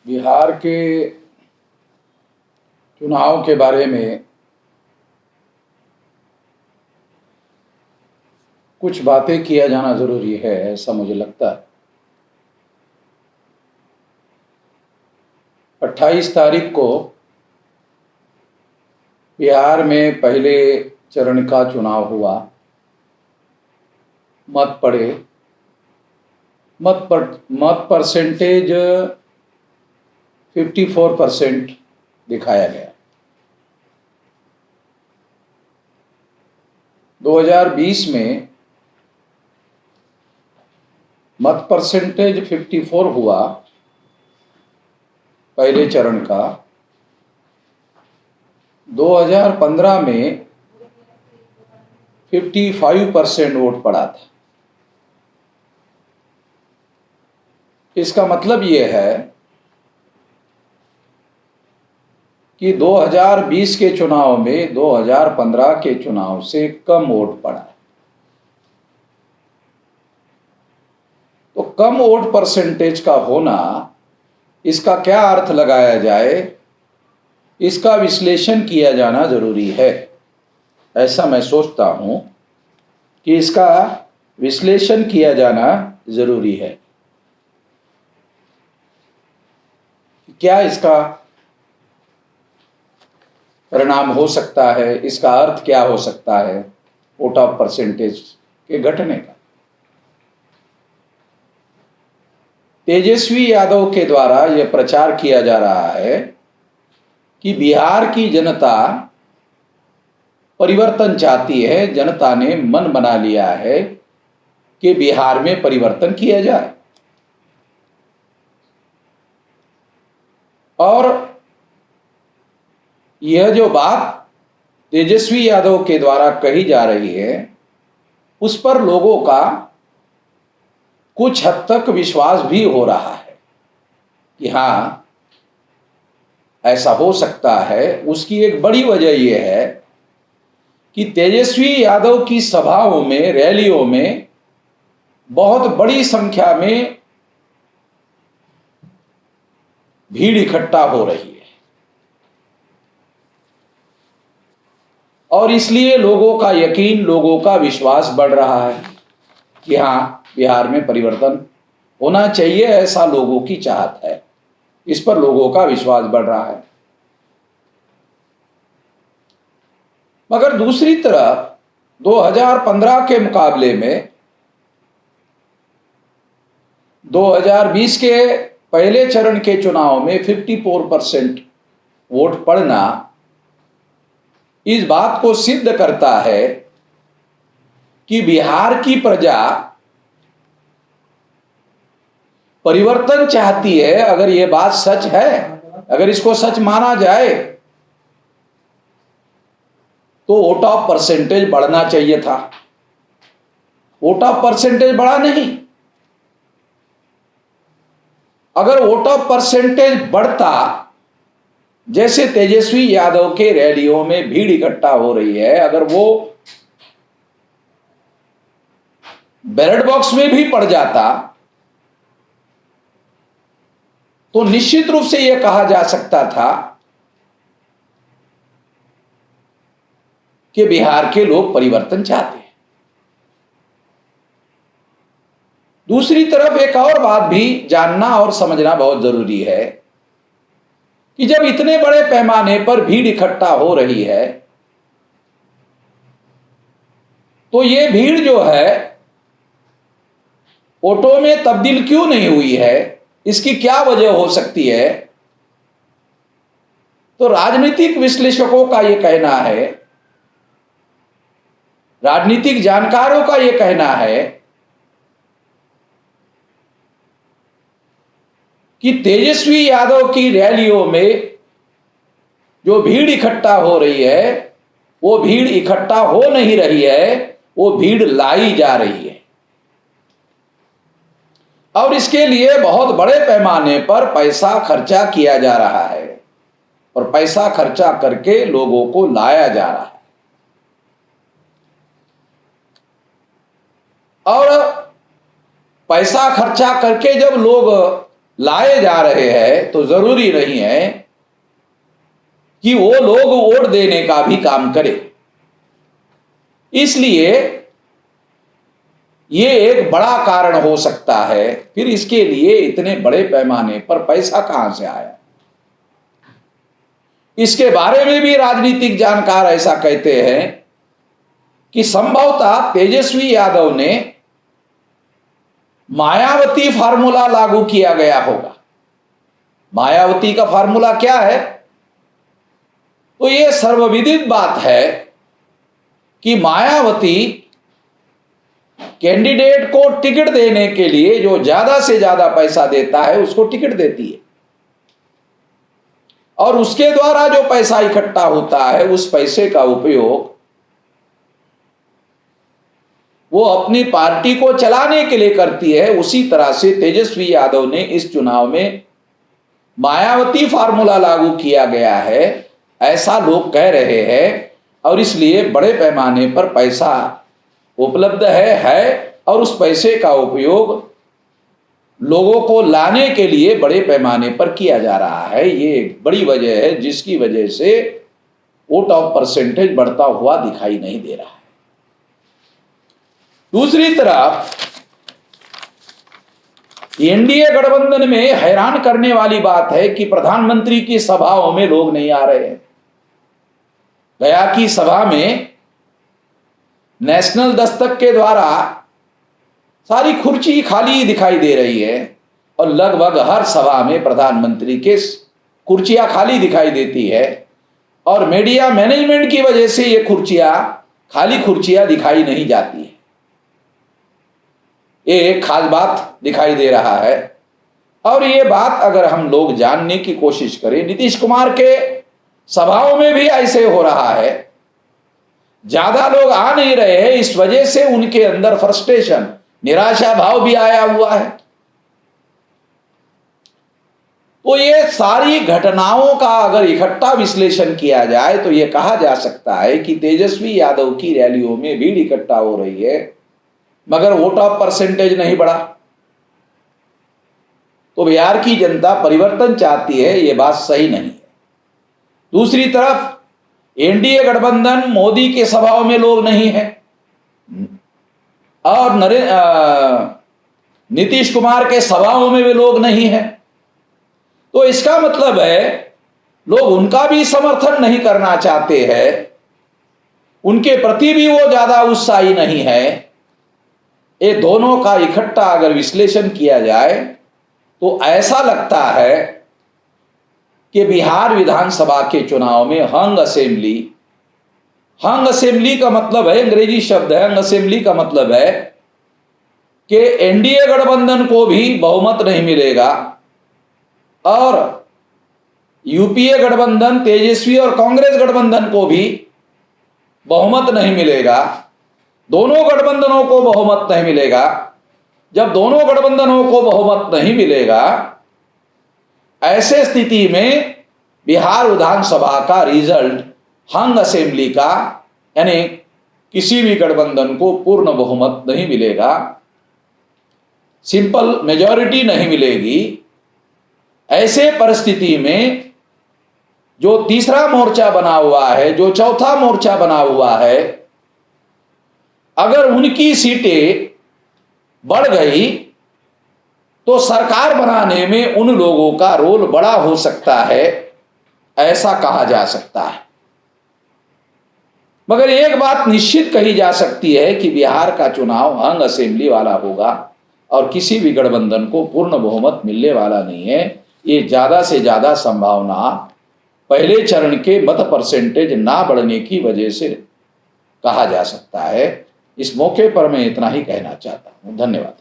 बिहार के चुनाव के बारे में कुछ बातें किया जाना ज़रूरी है, ऐसा मुझे लगता है। 28 तारीख को बिहार में पहले चरण का चुनाव हुआ। मत पड़े। मत परसेंटेज 54% दिखाया गया। 2020 में मत परसेंटेज 54 हुआ पहले चरण का। 2015 में 55% वोट पड़ा था। इसका मतलब ये है कि 2020 के चुनाव में 2015 के चुनाव से कम वोट पड़ा। तो कम वोट परसेंटेज का होना, इसका क्या अर्थ लगाया जाए, इसका विश्लेषण किया जाना जरूरी है। ऐसा मैं सोचता हूं कि इसका विश्लेषण किया जाना जरूरी है। क्या इसका परिणाम हो सकता है, इसका अर्थ क्या हो सकता है वोट ऑफ परसेंटेज के घटने का। तेजस्वी यादव के द्वारा यह प्रचार किया जा रहा है कि बिहार की जनता परिवर्तन चाहती है, जनता ने मन बना लिया है कि बिहार में परिवर्तन किया जाए। और यह जो बात तेजस्वी यादव के द्वारा कही जा रही है, उस पर लोगों का कुछ हद तक विश्वास भी हो रहा है कि हाँ, ऐसा हो सकता है। उसकी एक बड़ी वजह यह है कि तेजस्वी यादव की सभाओं में, रैलियों में बहुत बड़ी संख्या में भीड़ इकट्ठा हो रही है, और इसलिए लोगों का यकीन, लोगों का विश्वास बढ़ रहा है कि हाँ, बिहार में परिवर्तन होना चाहिए, ऐसा लोगों की चाहत है। इस पर लोगों का विश्वास बढ़ रहा है। मगर दूसरी तरफ 2015 के मुकाबले में 2020 के पहले चरण के चुनाव में 54% वोट पड़ना इस बात को सिद्ध करता है कि बिहार की प्रजा परिवर्तन चाहती है। अगर यह बात सच है, अगर इसको सच माना जाए, तो वोट ऑफ परसेंटेज बढ़ना चाहिए था। वोट ऑफ परसेंटेज बढ़ा नहीं। अगर वोट ऑफ परसेंटेज बढ़ता, जैसे तेजस्वी यादव के रैलियों में भीड़ इकट्ठा हो रही है, अगर वो बैलेट बॉक्स में भी पड़ जाता, तो निश्चित रूप से यह कहा जा सकता था कि बिहार के लोग परिवर्तन चाहते हैं। दूसरी तरफ एक और बात भी जानना और समझना बहुत जरूरी है कि जब इतने बड़े पैमाने पर भीड़ इकट्ठा हो रही है, तो ये भीड़ जो है वोटों में तब्दील क्यों नहीं हुई है, इसकी क्या वजह हो सकती है। तो राजनीतिक विश्लेषकों का यह कहना है, राजनीतिक जानकारों का यह कहना है कि तेजस्वी यादव की रैलियों में जो भीड़ इकट्ठा हो रही है, वो भीड़ इकट्ठा हो नहीं रही है, वो भीड़ लाई जा रही है। और इसके लिए बहुत बड़े पैमाने पर पैसा खर्चा किया जा रहा है, और पैसा खर्चा करके लोगों को लाया जा रहा है। और पैसा खर्चा करके जब लोग लाए जा रहे हैं तो जरूरी नहीं है कि वो लोग वोट देने का भी काम करें। इसलिए ये एक बड़ा कारण हो सकता है। फिर इसके लिए इतने बड़े पैमाने पर पैसा कहां से आया, इसके बारे में भी राजनीतिक जानकार ऐसा कहते हैं कि संभवतः तेजस्वी यादव ने मायावती फार्मूला लागू किया गया होगा। मायावती का फार्मूला क्या है? तो यह सर्वविदित बात है कि मायावती कैंडिडेट को टिकट देने के लिए जो ज्यादा से ज्यादा पैसा देता है उसको टिकट देती है, और उसके द्वारा जो पैसा इकट्ठा होता है उस पैसे का उपयोग वो अपनी पार्टी को चलाने के लिए करती है। उसी तरह से तेजस्वी यादव ने इस चुनाव में मायावती फार्मूला लागू किया गया है, ऐसा लोग कह रहे हैं, और इसलिए बड़े पैमाने पर पैसा उपलब्ध है और उस पैसे का उपयोग लोगों को लाने के लिए बड़े पैमाने पर किया जा रहा है। ये एक बड़ी वजह है जिसकी वजह से वोट ऑफ परसेंटेज बढ़ता हुआ दिखाई नहीं दे रहा है। दूसरी तरफ एनडीए गठबंधन में हैरान करने वाली बात है कि प्रधानमंत्री की सभाओं में लोग नहीं आ रहे हैं। गया की सभा में नेशनल दस्तक के द्वारा सारी कुर्सी खाली दिखाई दे रही है, और लगभग हर सभा में प्रधानमंत्री के कुर्सियां खाली दिखाई देती है, और मीडिया मैनेजमेंट की वजह से ये खाली कुर्सियां दिखाई नहीं जाती है। ये एक खास बात दिखाई दे रहा है। और ये बात अगर हम लोग जानने की कोशिश करें, नीतीश कुमार के सभाओं में भी ऐसे हो रहा है, ज्यादा लोग आ नहीं रहे हैं, इस वजह से उनके अंदर फ्रस्ट्रेशन, निराशा भाव भी आया हुआ है। तो ये सारी घटनाओं का अगर इकट्ठा विश्लेषण किया जाए तो ये कहा जा सकता है कि तेजस्वी यादव की रैलियों में भीड़ इकट्ठा हो रही है मगर वोट ऑफ परसेंटेज नहीं बढ़ा। तो बिहार की जनता परिवर्तन चाहती है, ये बात सही नहीं है। दूसरी तरफ एनडीए गठबंधन मोदी के सभाओं में लोग नहीं है, और नीतीश कुमार के सभाओं में भी लोग नहीं है। तो इसका मतलब है लोग उनका भी समर्थन नहीं करना चाहते हैं, उनके प्रति भी वो ज्यादा उत्साही नहीं है। ये दोनों का इकट्ठा अगर विश्लेषण किया जाए तो ऐसा लगता है कि बिहार विधानसभा के चुनाव में हंग असेंबली का मतलब है, अंग्रेजी शब्द है, हंग असेंबली का मतलब है कि एनडीए गठबंधन को भी बहुमत नहीं मिलेगा, और यूपीए गठबंधन, तेजस्वी और कांग्रेस गठबंधन को भी बहुमत नहीं मिलेगा। दोनों गठबंधनों को बहुमत नहीं मिलेगा। जब दोनों गठबंधनों को बहुमत नहीं मिलेगा, ऐसे स्थिति में बिहार विधानसभा का रिजल्ट हंग असेंबली का, यानी किसी भी गठबंधन को पूर्ण बहुमत नहीं मिलेगा, सिंपल मेजॉरिटी नहीं मिलेगी। ऐसे परिस्थिति में जो तीसरा मोर्चा बना हुआ है, जो चौथा मोर्चा बना हुआ है, अगर उनकी सीटें बढ़ गई तो सरकार बनाने में उन लोगों का रोल बड़ा हो सकता है, ऐसा कहा जा सकता है। मगर एक बात निश्चित कही जा सकती है कि बिहार का चुनाव हंग असेंबली वाला होगा और किसी भी गठबंधन को पूर्ण बहुमत मिलने वाला नहीं है। ये ज्यादा से ज्यादा संभावना पहले चरण के मत परसेंटेज ना बढ़ने की वजह से कहा जा सकता है। इस मौके पर मैं इतना ही कहना चाहता हूं। धन्यवाद।